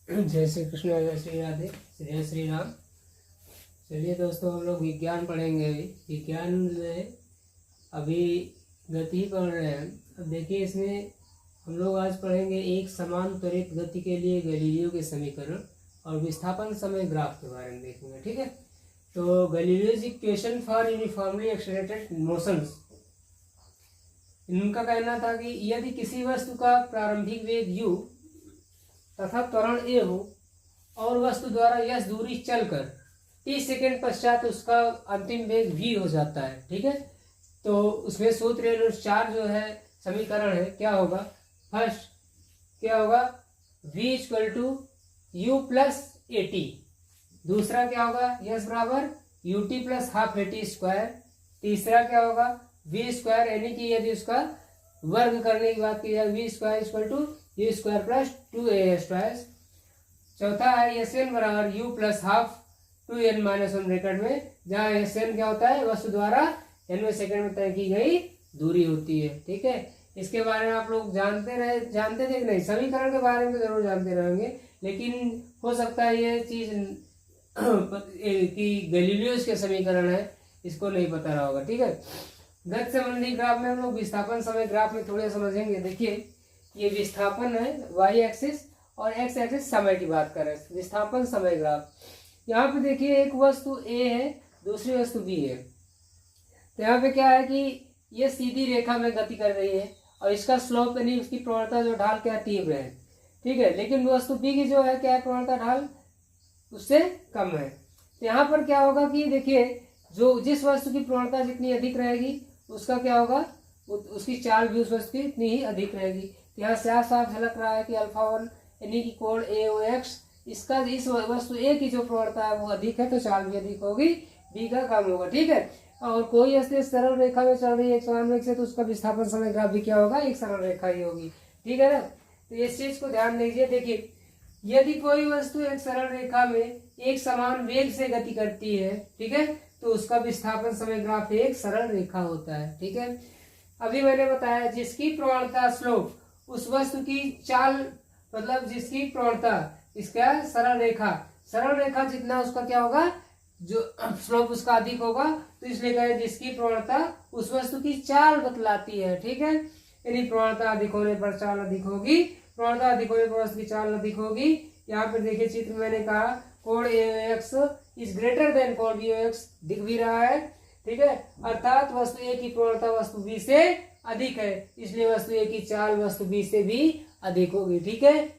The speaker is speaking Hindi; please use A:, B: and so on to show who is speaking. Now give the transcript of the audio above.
A: जय श्री कृष्ण, जय श्री राधे, जय श्री राम। चलिए दोस्तों, हम लोग विज्ञान पढ़ेंगे। अभी विज्ञान में अभी गति पढ़ रहे हैं। अब देखिए, इसमें हम लोग आज पढ़ेंगे एक समान त्वरित गति के लिए गैलीलियो के समीकरण और विस्थापन समय ग्राफ के बारे में देखेंगे। ठीक है, तो Galileo's equation for uniformly accelerated motions, इनका कहना था कि यदि किसी वस्तु का प्रारंभिक वेग u तथा त्वरण a हो और वस्तु द्वारा यह दूरी चलकर t सेकेंड पश्चात उसका अंतिम वेग v हो जाता है। ठीक है, तो उसमें सूत्र अनुसार जो है समीकरण है, क्या होगा? फर्स्ट क्या होगा? v equal to u plus a t. दूसरा क्या होगा? यस बराबर u t plus half a t square. तीसरा क्या होगा? v स्क्वायर, यानी कि यदि उसका वर्ग करने की बात की जाए, v square equal to u square plus 2a square. चौथा है एस एन बराबर u plus half 2n minus 1 bracket में, जहाँ एस एन क्या होता है? वस्तु द्वारा nवें सेकंड में तय की गई दूरी होती है। ठीक है, इसके बारे में आप लोग जानते थे कि नहीं? समीकरण के बारे में तो जरूर जानते रहेंगे, लेकिन हो सकता है ये चीज कि गैलीलियोस के समीकरण है, इसको नहीं पता रहा होगा। ठीक है, गति संबंधी ग्राफ में हम लोग विस्थापन समय ग्राफ में थोड़े समझेंगे। देखिए, ये विस्थापन है वाई एक्सिस और एक्स एक्सिस समय की बात कर रहे हैं। विस्थापन समय ग्राफ, यहाँ पे देखिए एक वस्तु ए है, दूसरी वस्तु बी है। तो यहाँ पे क्या है कि ये सीधी रेखा में गति कर रही है और इसका स्लोप यानी उसकी प्रवणता जो ढाल क्या तीव्र है। ठीक है, लेकिन वस्तु बी की जो है क्या है? प्रवणता ढाल उससे कम है। तो यहाँ पर क्या होगा कि देखिए, जो जिस वस्तु की प्रवणता जितनी अधिक रहेगी उसका क्या होगा? उसकी चाल भी उस वस्तु की इतनी ही अधिक रहेगी। यहाँ साफ साफ झलक रहा है कि अल्फा 1 यानी कि कोण ए ओ एक्स, इसका इस वस्तु ए की जो प्रवणता है वो अधिक है, तो चाल भी अधिक होगी, बी का कम होगा। ठीक है, और कोई ऐसे सरल रेखा में चल रही है एक समान वेग से, तो उसका विस्थापन समय ग्राफ भी क्या होगा? एक सरल रेखा ही होगी। ठीक है ना, तो इस चीज को ध्यान दीजिए। देखिए, यदि कोई वस्तु एक सरल रेखा में एक समान वेग से गति करती है, ठीक है, तो उसका विस्थापन समय ग्राफ एक सरल रेखा होता है। ठीक है, अभी मैंने बताया जिसकी प्रवणता स्लोप उस वस्तु की चाल, मतलब जिसकी प्रवणता इसका सरल रेखा जितना उसका क्या होगा? जो स्लोप उसका अधिक होगा, तो इसलिए कहे जिसकी प्रवणता उस वस्तु की चाल बतलाती है। ठीक है, यानी प्रवणता अधिक होने पर चाल अधिक होगी, प्रवणता अधिक होने पर वस्तु की चाल अधिक होगी। यहाँ पर देखिए चित्र में मैंने कहा कोण ए एक्स इज ग्रेटर देन कोण बी एक्स, दिख भी रहा है। ठीक है, अर्थात वस्तु ए की प्रवणता वस्तु बी से अधिक है, इसलिए वस्तु ए की चाल वस्तु बी से भी अधिक होगी। ठीक है।